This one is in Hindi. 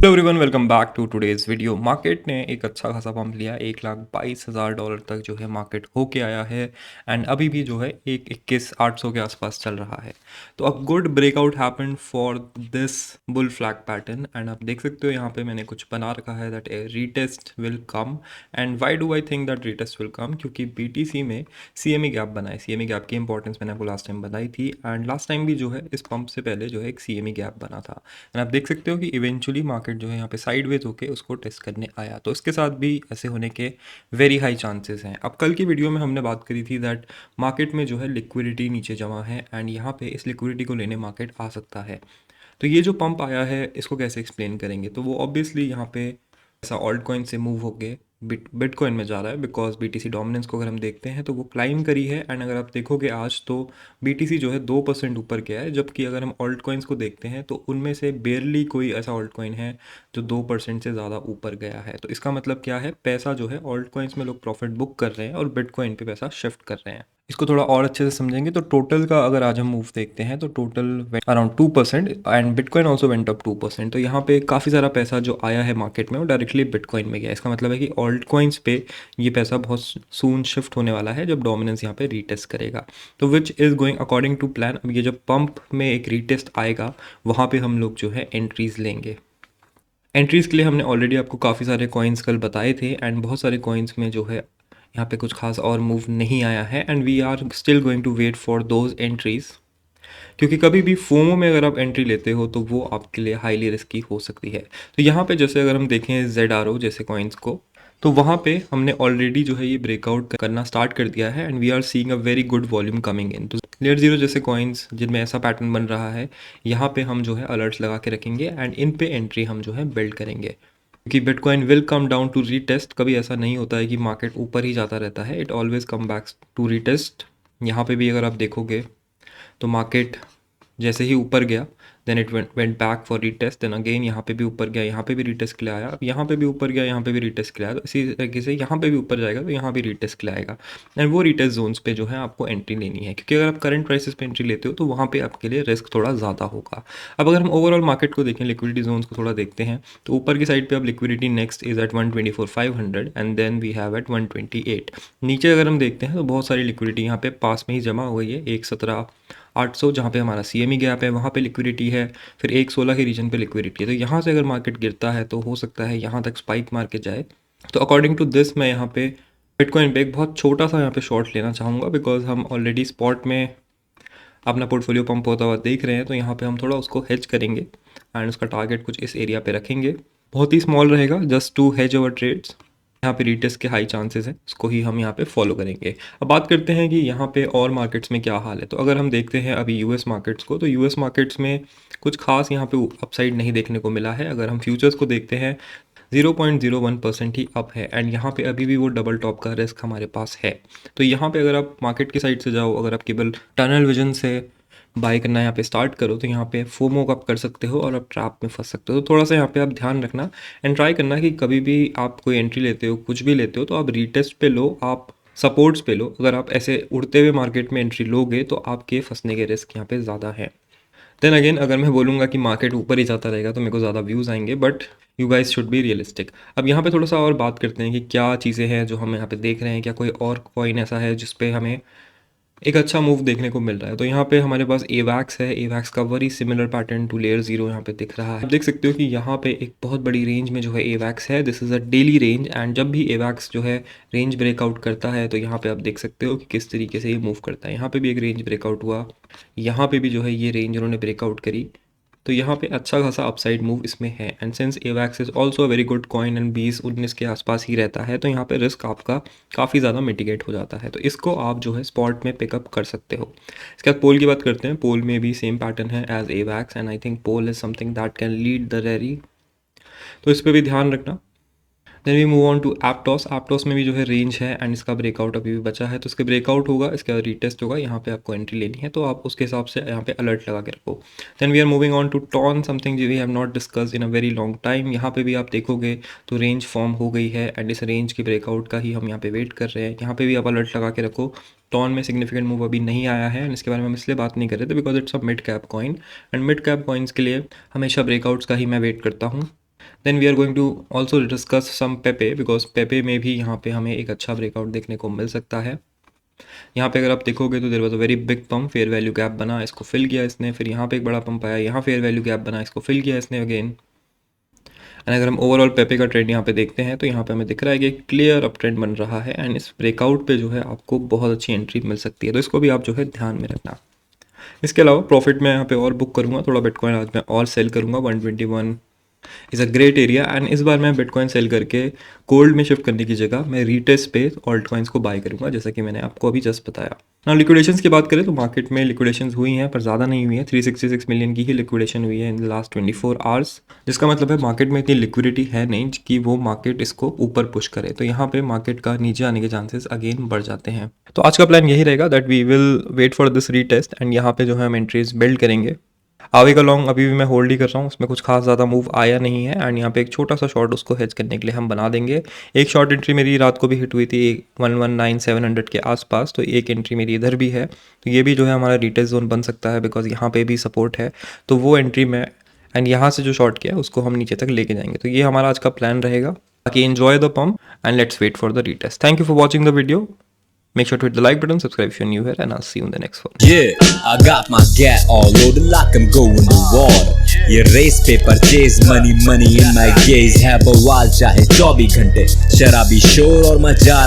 Hello everyone, welcome back to today's video. Market ने एक अच्छा खासा पंप लिया, $1,22,000 तक जो है मार्केट होके आया है एंड अभी भी जो है 21,800 के आसपास चल रहा है। तो अब good breakout happened for this bull flag pattern and आप देख सकते हो यहाँ पे मैंने कुछ बना रखा है that A retest will come. And why do I think that retest will come? क्योंकि बीटीसी में सीएमई गैप बना है। सीएमई गैप की इंपॉर्टेंस मैंने आपको लास्ट टाइम बताई थी एंड लास्ट टाइम भी जो है इस पंप से पहले जो है एक सीएमई गैप बना था एंड आप देख सकते हो कि इवेंचुअली मार्केट जो है यहाँ पे साइडवेज होके उसको टेस्ट करने आया। तो इसके साथ भी ऐसे होने के वेरी हाई चांसेस हैं। अब कल की वीडियो में हमने बात करी थी दैट मार्केट में जो है लिक्विडिटी नीचे जमा है एंड यहाँ पे इस लिक्विडिटी को लेने मार्केट आ सकता है। तो ये जो पंप आया है इसको कैसे एक्सप्लेन करेंगे? तो वो ऑब्वियसली यहाँ पे ऐसा ऑल्ट कॉइन से मूव होके बिटकॉइन में जा रहा है बिकॉज बीटीसी डोमिनेंस को अगर हम देखते हैं तो वो क्लाइंब करी है एंड अगर आप देखोगे आज तो बीटीसी जो है 2% ऊपर गया है, जबकि अगर हम ऑल्ट कॉइन्स को देखते हैं तो उनमें से बेयरली कोई ऐसा ऑल्ट कॉइन है जो 2% से ज़्यादा ऊपर गया है। तो इसका मतलब क्या है? पैसा जो है ऑल्ट कॉइन्स में लोग प्रॉफिट बुक कर रहे हैं और बिटकॉइन पे पैसा शिफ्ट कर रहे हैं। इसको थोड़ा और अच्छे से समझेंगे तो टोटल का अगर आज हम मूव देखते हैं तो total around 2% and bitcoin also went up 2%। तो यहाँ पे काफ़ी सारा पैसा जो आया है मार्केट में वो डायरेक्टली बिटकॉइन में गया। इसका मतलब है कि ऑल्ट कॉइन्स पे ये पैसा बहुत सून शिफ्ट होने वाला है जब डोमिनेंस यहाँ पे रीटेस्ट करेगा। तो which is going according to plan. अब ये जब पंप में एक रीटेस्ट आएगा वहाँ पे हम लोग जो है एंट्रीज़ लेंगे। एंट्रीज़ के लिए हमने ऑलरेडी आपको काफ़ी सारे कॉइन्स कल बताए थे एंड बहुत सारे कॉइन्स में जो है यहाँ पे कुछ खास और मूव नहीं आया है and we are still going to wait for those entries. क्योंकि कभी भी फोमो में अगर आप एंट्री लेते हो तो वो आपके लिए हाईली रिस्की हो सकती है। तो यहाँ पे जैसे अगर हम देखें ZRO जैसे कॉइन्स को तो वहाँ पे हमने ऑलरेडी जो है ये ब्रेकआउट करना स्टार्ट कर दिया है and we are seeing a very good volume coming in. तो लेयर जीरो जैसे कॉइन्स जिनमें ऐसा पैटर्न बन रहा है यहाँ पे हम जो है अलर्ट्स लगा के रखेंगे एंड इन पे एंट्री हम जो है बिल्ड करेंगे। क्योंकि Bitcoin will come down to retest. कभी ऐसा नहीं होता है कि मार्केट ऊपर ही जाता रहता है, it always come back to retest. यहाँ पे भी अगर आप देखोगे तो मार्केट जैसे ही ऊपर गया then it went back for retest, then again यहाँ पे भी ऊपर गया, यहाँ पे भी रीटेस्ट के लिए आया, अब यहाँ पे भी ऊपर गया, यहाँ पे भी रीटेस्ट के लिए आया। तो इसी तरीके से यहाँ पे भी ऊपर जाएगा तो यहाँ भी रीटेस्ट के लिए आएगा एंड वो रीटेस्ट जोन्स पे जो है आपको एंट्री लेनी है। क्योंकि अगर आप करंट प्राइसेस पे एंट्री लेते हो तो वहाँ पे आपके लिए रिस्क थोड़ा ज़्यादा होगा। अब अगर हम ओवरऑल मार्केट को देखें, लिक्विडिटी जोन्स को थोड़ा देखते हैं तो ऊपर की साइड पे अब liquidity next is at 124,500 and then we have at 128। नीचे अगर हम देखते हैं तो बहुत सारी लिक्विडिटी यहाँ पे पास में ही जमा हो गई है। 117,800 जहाँ पे हमारा सीएमई गैप है वहाँ पे लिक्विडिटी है, फिर 116 के रीजन पे लिक्विडिटी है। तो यहाँ से अगर मार्केट गिरता है तो हो सकता है यहाँ तक स्पाइक मार के जाए। तो अकॉर्डिंग टू दिस मैं यहाँ पे बिटकॉइन पे एक बहुत छोटा सा यहाँ पे शॉर्ट लेना चाहूँगा बिकॉज हम ऑलरेडी स्पॉट में अपना पोर्टफोलियो पंप होता हुआ देख रहे हैं। तो यहाँ पे हम थोड़ा उसको हेज करेंगे एंड उसका टारगेट कुछ इस एरिया पे रखेंगे। बहुत ही स्मॉल रहेगा, just to hedge our trades. यहाँ पे रीटेस्ट के हाई चांसेस हैं, उसको ही हम यहाँ पे फॉलो करेंगे। अब बात करते हैं कि यहाँ पे और मार्केट्स में क्या हाल है। तो अगर हम देखते हैं अभी यूएस मार्केट्स को तो यूएस मार्केट्स में कुछ खास यहाँ पे अपसाइड नहीं देखने को मिला है। अगर हम फ्यूचर्स को देखते हैं 0.01% ही अप है एंड यहाँ पे अभी भी वो डबल टॉप का रिस्क हमारे पास है। तो यहाँ पे अगर आप मार्केट की साइड से जाओ, अगर आप केवल टनल विजन से बाय करना यहाँ पे स्टार्ट करो तो यहाँ पे फोमो आप कर सकते हो और आप ट्रैप में फंस सकते हो। तो थोड़ा सा यहाँ पे आप ध्यान रखना एंड ट्राई करना कि कभी भी आप कोई एंट्री लेते हो, कुछ भी लेते हो तो आप रीटेस्ट पे लो, आप सपोर्ट्स पे लो। अगर आप ऐसे उड़ते हुए मार्केट में एंट्री लोगे तो आपके फंसने के रिस्क यहाँ पे ज़्यादा है। देन अगेन अगर मैं बोलूँगा कि मार्केट ऊपर ही जाता रहेगा तो मेरे को ज़्यादा व्यूज़ आएंगे, but you guys should be realistic. अब यहाँ पे थोड़ा सा और बात करते हैं कि क्या चीज़ें हैं जो हम यहाँ पे देख रहे हैं, क्या कोई और कॉइन ऐसा है जिस पे हमें एक अच्छा मूव देखने को मिल रहा है। तो यहाँ पे हमारे पास एवैक्स है। एवैक्स का very similar pattern to layer zero यहाँ पे दिख रहा है। आप देख सकते हो कि यहाँ पे एक बहुत बड़ी रेंज में जो है एवैक्स है। This is a daily range and जब भी एवैक्स जो है रेंज ब्रेकआउट करता है तो यहाँ पे आप देख सकते हो कि किस तरीके से ये मूव करता है। यहाँ पे भी एक रेंज ब्रेकआउट हुआ, यहाँ पे भी जो है ये रेंज उन्होंने ब्रेकआउट करी। तो यहाँ पे अच्छा खासा अपसाइड मूव इसमें है and since Avax is also a very good coin and 20-19 के आसपास ही रहता है तो यहाँ पे रिस्क आपका काफ़ी ज़्यादा मिटिगेट हो जाता है। तो इसको आप जो है स्पॉट में पिकअप कर सकते हो। इसके बाद पोल की बात करते हैं। पोल में भी सेम पैटर्न है as Avax and I think POL is something that can lead the rally, तो इस पर भी ध्यान रखना। Then we move on to Aptos. Aptos में भी जो है रेंज है एंड इसका ब्रेकआउट अभी भी बचा है। तो इसके ब्रेकआउट होगा, इसके बाद रीटेस्ट होगा, यहाँ पे आपको एंट्री लेनी है तो आप उसके हिसाब से यहाँ पे अलर्ट लगा के रखो। Then we are moving on to TON, something we have not discussed in a very long time. यहाँ पे भी आप देखोगे तो रेंज फॉर्म हो गई है एंड इस रेंज के ब्रेकआउट का ही हम यहाँ पे वेट कर रहे हैं। यहाँ पे भी आप अलर्ट लगा के रखो। टॉन में सिग्निफिकेंट मूव अभी नहीं आया है एंड इसके बारे में हम इसलिए बात नहीं कर रहे थे because it's a mid cap coin and mid cap coins के लिए हमेशा ब्रेकआउट्स का ही मैं वेट करता हूँ। Then we are going to also discuss some Pepe, because Pepe में भी यहाँ पे हमें एक अच्छा ब्रेकआउट देखने को मिल सकता है। यहाँ पे अगर आप देखोगे तो there was a very big pump, fair value gap बना, इसको फिल किया इसने, फिर यहाँ पे एक बड़ा पंप आया, यहाँ फेयर वैल्यू गैप बना, इसको फिल किया इसने अगेन। एंड अगर हम ओवरऑल पेपे का ट्रेंड यहाँ पे देखते हैं तो यहाँ पे हमें दिख रहा है कि क्लियर अप ट्रेंड बन रहा है, एंड इस ब्रेकआउट पे जो है आपको बहुत अच्छी एंट्री मिल सकती है, तो इसको भी आप जो है ध्यान में रखना। इसके अलावा प्रॉफिट में यहाँ पे और बुक करूँगा, थोड़ा बिटकॉइन आज मैं और सेल करूँगा। 121 is a great area, and इस बार मैं बिटकॉइन सेल करके गोल्ड में शिफ्ट करने की जगह मैं रिटेस्ट पे ऑल्ट कॉइन्स को बाय करूँगा, जैसा कि मैंने आपको अभी जस्ट बताया। ना लिक्विडेशंस की बात करें तो मार्केट में लिक्विडेशंस हुई हैं, पर ज़्यादा नहीं हुई है। 366 मिलियन की ही लिक्विडेशन हुई है इन द लास्ट 24 आवर्स, जिसका मतलब है मार्केट में इतनी लिक्विडिटी है नहीं कि वो मार्केट इसको ऊपर पुश करे, तो यहाँ पे मार्केट का नीचे आने के चांसेस अगेन बढ़ जाते हैं। तो आज का प्लान यही रहेगा that we will wait for this retest, and यहाँ पे जो है हम एंट्रीज बिल्ड करेंगे। आवे का लॉन्ग अभी भी मैं होल्ड ही कर रहा हूँ, उसमें कुछ खास ज़्यादा मूव आया नहीं है, एंड यहाँ पे एक छोटा सा शॉर्ट उसको हेज करने के लिए हम बना देंगे। एक शॉर्ट एंट्री मेरी रात को भी हिट हुई थी 119700 के आसपास, तो एक एंट्री मेरी इधर भी है, तो ये भी जो है हमारा रिटेस्ट जोन बन सकता है, बिकॉज यहाँ पे भी सपोर्ट है, तो वो एंट्री में एंड यहाँ से जो शॉर्ट किया है उसको हम नीचे तक लेके जाएंगे। तो ये हमारा आज का प्लान रहेगा। बाकी enjoy the pump and let's wait for the retest. Thank you for watching the video. Make sure to hit the like button, subscribe if you're new here, and I'll see you in the next one. Yeah, I got my gat all loaded like I'm going to war. ये race पे purchase money in my gaze है बवाल, चाहे 24 घंटे शराबी शोर और मजा